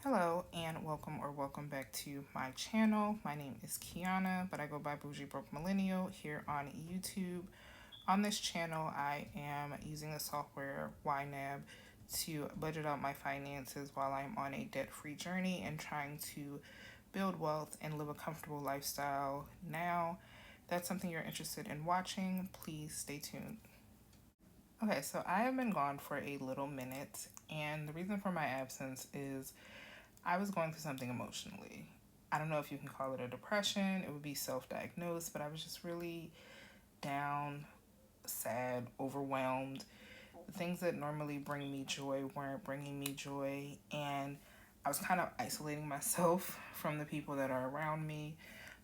Hello and welcome back to my channel. My name is Kiana, but I go by Bougie Broke Millennial here on YouTube. On this channel, I am using the software YNAB to budget out my finances while I'm on a debt-free journey and trying to build wealth and live a comfortable lifestyle now. If that's something you're interested in watching, please stay tuned. Okay, so I have been gone for a little minute, and the reason for my absence is I was going through something emotionally. I don't know if you can call it a depression, it would be self diagnosed, but I was just really down, sad, overwhelmed. The things that normally bring me joy weren't bringing me joy, and I was kind of isolating myself from the people that are around me.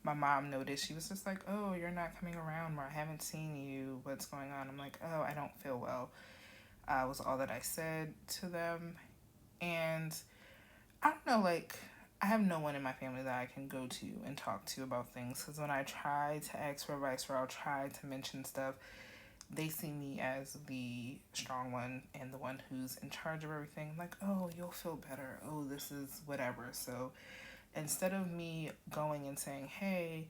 My mom noticed. She was just like, "Oh, you're not coming around more. I haven't seen you. What's going on?" I'm like, "Oh, I don't feel well." Was all that I said to them. And I don't know, like, I have no one in my family that I can go to and talk to about things. Because when I try to ask for advice or I'll try to mention stuff, they see me as the strong one and the one who's in charge of everything. Like, oh, you'll feel better. Oh, this is whatever. So instead of me going and saying, hey,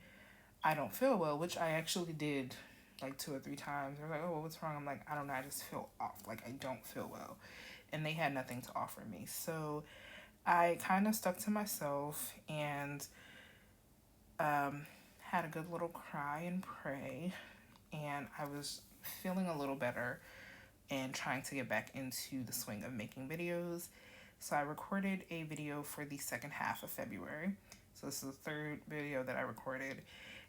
I don't feel well, which I actually did like 2 or 3 times. They're like, oh, well, what's wrong? I'm like, I don't know. I just feel off. Like, I don't feel well. And they had nothing to offer me. So I kind of stuck to myself and had a good little cry and pray. And I was feeling a little better and trying to get back into the swing of making videos. So I recorded a video for the second half of February. So this is the third video that I recorded.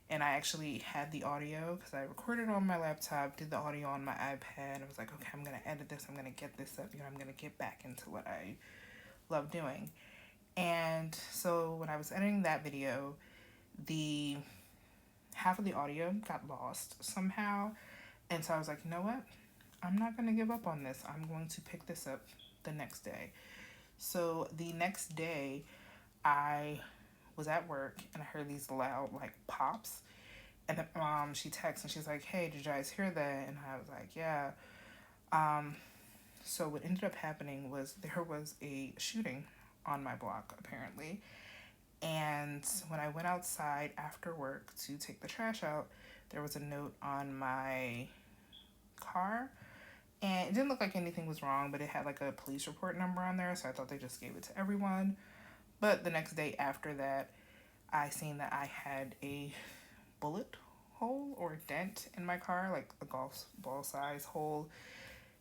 And I actually had the audio because I recorded on my laptop, did the audio on my iPad. I was like, okay, I'm going to edit this. I'm going to get this up. I'm going to get back into what I love doing. And so when I was editing that video, the half of the audio got lost somehow. And so I was like, you know what? I'm not going to give up on this. I'm going to pick this up the next day. So the next day, I was at work and I heard these loud like pops. And then she texts and she's like, hey, did you guys hear that? And I was like, yeah. So what ended up happening was there was a shooting on my block, apparently. And when I went outside after work to take the trash out, there was a note on my car. And it didn't look like anything was wrong, but it had like a police report number on there. So I thought they just gave it to everyone. But the next day after that, I seen that I had a bullet hole or dent in my car, like a golf ball size hole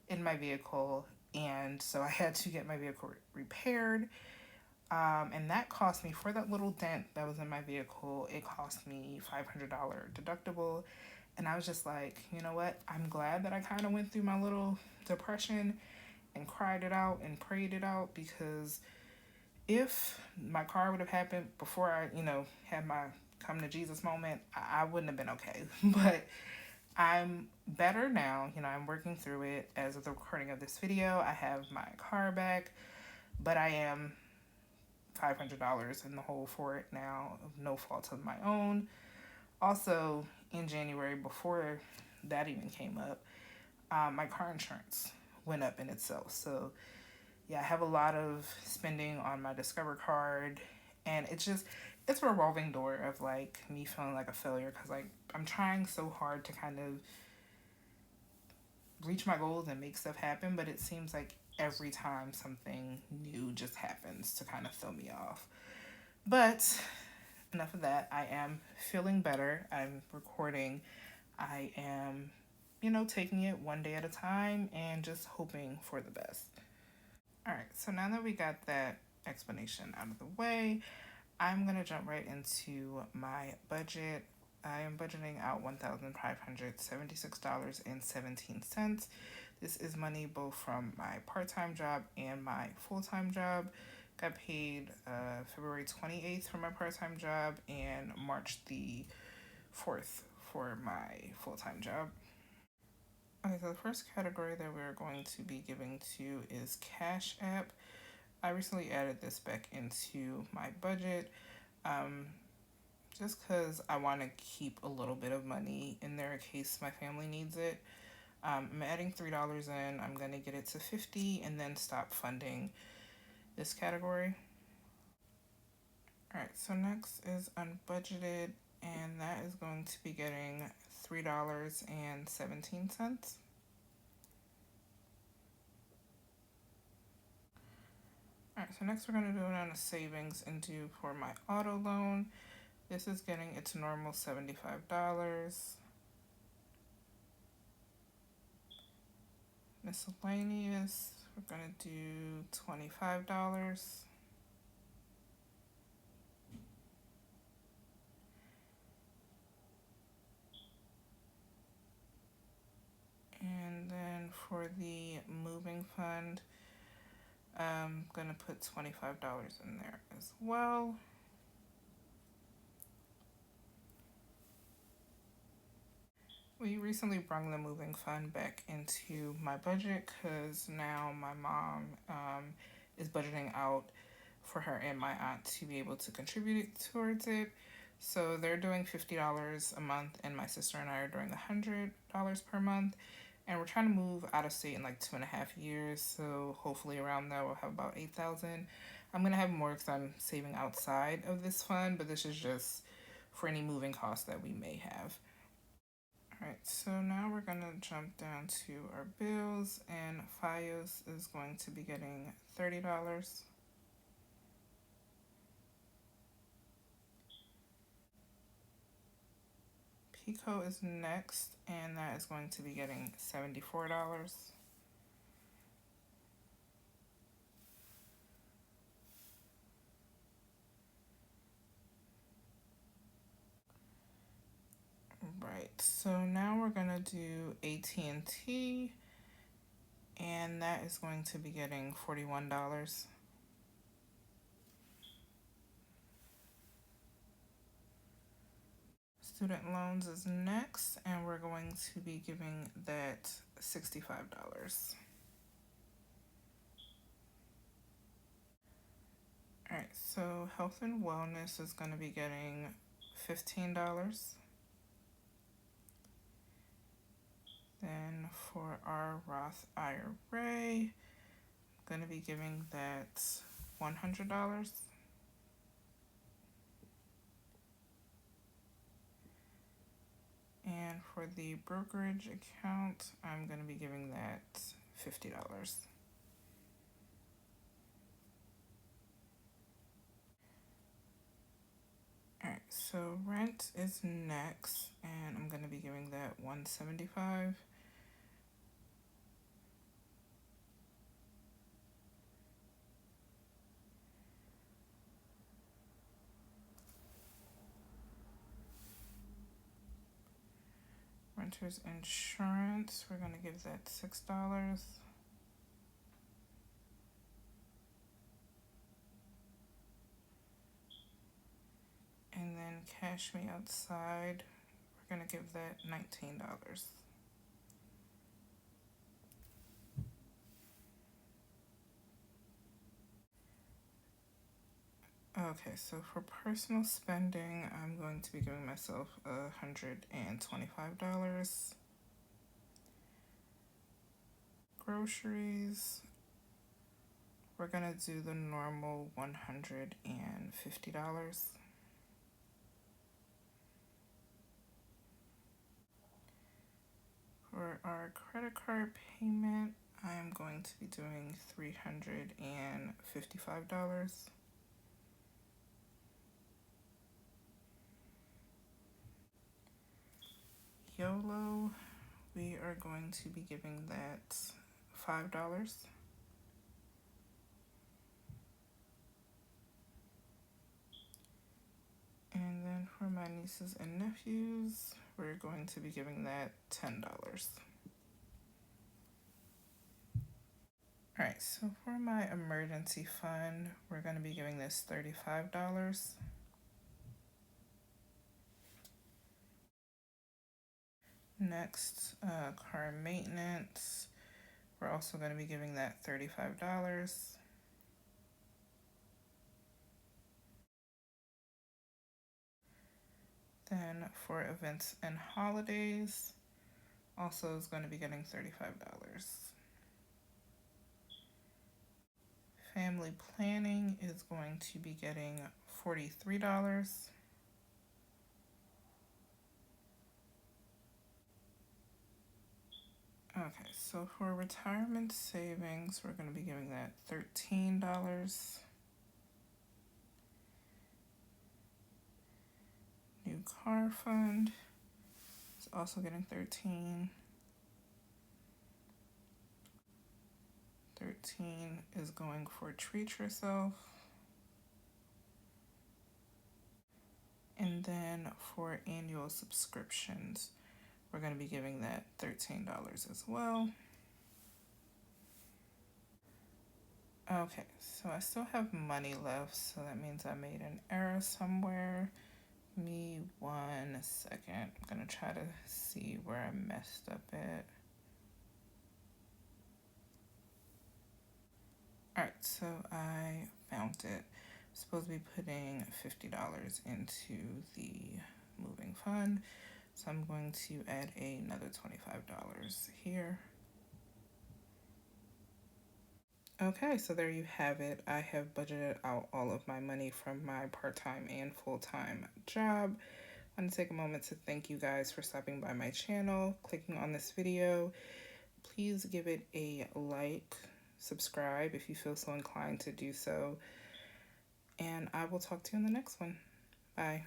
in my vehicle. And so I had to get my vehicle repaired. And that cost me, for that little dent that was in my vehicle, it cost me $500 deductible. And I was just like, you know what? I'm glad that I kind of went through my little depression and cried it out and prayed it out, because if my car would have happened before I, had my come to Jesus moment, I wouldn't have been okay. But I'm better now. I'm working through it. As of the recording of this video, I have my car back, but I am $500 in the hole for it now, of no fault of my own. Also, in January, before that even came up, my car insurance went up in itself. So, yeah, I have a lot of spending on my Discover card, and it's a revolving door of like me feeling like a failure, because like I'm trying so hard to kind of reach my goals and make stuff happen, but it seems like every time something new just happens to kind of throw me off. But enough of that. I am feeling better. I'm recording. I am, taking it one day at a time and just hoping for the best. All right, so now that we got that explanation out of the way, I'm going to jump right into my budget. I am budgeting out $1,576.17. This is money both from my part-time job and my full-time job. Got paid February 28th for my part-time job and March the 4th for my full-time job. Okay, so the first category that we're going to be giving to is Cash App. I recently added this back into my budget. Just because I want to keep a little bit of money in there in case my family needs it. I'm adding $3 in. I'm going to get it to $50 and then stop funding this category. Alright, so next is unbudgeted, and that is going to be getting $3.17. Alright, so next we're going to do it on a savings and do for my auto loan. This is getting its normal $75. Miscellaneous, we're going to do $25. And then for the moving fund, I'm going to put $25 in there as well. We recently brought the moving fund back into my budget because now my mom is budgeting out for her and my aunt to be able to contribute towards it. So they're doing $50 a month, and my sister and I are doing $100 per month. And we're trying to move out of state in like 2.5 years. So hopefully around that we'll have about 8,000. I'm gonna have more because I'm saving outside of this fund, but this is just for any moving costs that we may have. Alright, so now we're gonna jump down to our bills, and Fios is going to be getting $30. Pico is next, and that is going to be getting $74. Right, so now we're gonna do AT&T, and that is going to be getting $41. Student loans is next, and we're going to be giving that $65. Alright, so health and wellness is going to be getting $15. Then for our Roth IRA, I'm going to be giving that $100. And for the brokerage account, I'm going to be giving that $50. Alright, so rent is next, and I'm going to be giving that $175. Renter's insurance, we're going to give that $6. And then cash me outside, we're going to give that $19. Okay, so for personal spending, I'm going to be giving myself $125. Groceries, we're gonna do the normal $150. For our credit card payment, I am going to be doing $355. YOLO, we are going to be giving that $5. And then for my nieces and nephews, we're going to be giving that $10. Alright, so for my emergency fund, we're going to be giving this $35. Next, car maintenance, we're also going to be giving that $35. Then for events and holidays, also is going to be getting $35. Family planning is going to be getting $43. Okay, so for retirement savings, we're going to be giving that $13. New car fund is also getting 13. 13 is going for treat yourself. And then for annual subscriptions, we're going to be giving that $13 as well. Okay, so I still have money left, so that means I made an error somewhere. Give me 1 second. I'm going to try to see where I messed up at. Alright, so I found it. I'm supposed to be putting $50 into the moving fund. So I'm going to add another $25 here. Okay, so there you have it. I have budgeted out all of my money from my part-time and full-time job. I want to take a moment to thank you guys for stopping by my channel, clicking on this video. Please give it a like, subscribe if you feel so inclined to do so. And I will talk to you in the next one. Bye.